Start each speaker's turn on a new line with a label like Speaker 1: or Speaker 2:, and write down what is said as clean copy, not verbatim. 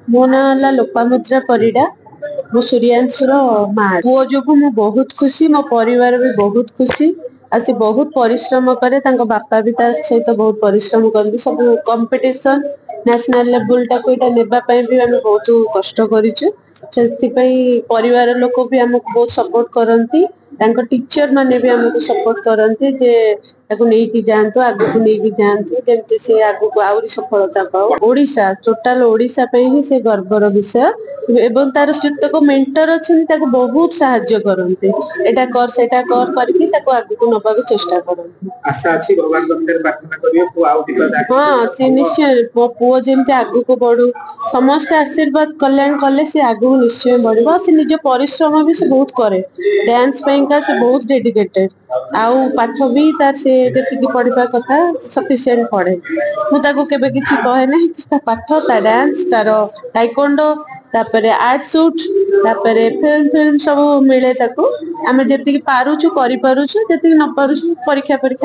Speaker 1: मो ना है लोपामुद्रा परिडा। मो सूर्यांशुर माँ पुओ जो मु बहुत खुशी, मो परिवार भी बहुत खुशी। आ से बहुत परिश्रम करे, बापा भी सहित बहुत परिश्रम करते। सब कंपटीशन नेशनल लेवल टाको इटा नेबा पई भी हम बहुत कष्ट करिछु। से परिवार लोक भी हमको बहुत सपोर्ट करती। टीचर माने भी हमको सपोर्ट करती जे ताको नेकी जांतु, आगु नेकी जांतु, जेमति से आगु को आउरी सफलता पाओ। ओडिशा टोटल ओडिशा पे ही से गर्वर विषय। एवं तार जतक मेंटर अछन ताको बहुत सहाय्य करते। एटा कर सेटा कर करके ताको आगु को नबाको चेष्टा करते।
Speaker 2: आशा अछि भगवान मंदिर प्रार्थना करियो पु आउ टिका जाके।
Speaker 1: हाँ से निश्चय मो पुओ जेमति आगु को बढ़ू, समस्त आशीर्वाद कल्याण कले से आगु निश्चय बढ़िबो। से निज परिश्रम भी से बहुत करे। डांस पेंका से बहुत डेडिकेटेड। आउ पाठ भी तार से जति पढ़िबा कथा सफिशिएंट पढ़े। मु ताको केबे किछि कहे नै, ता पाठ ता डांस तार टाइकोंडो तापरे आर्ट शूट तापरे फिल्म सब मिले ताको। आमे जति पारुछु करि पारुछु, जति न पारुछु परीक्षा परीक्षा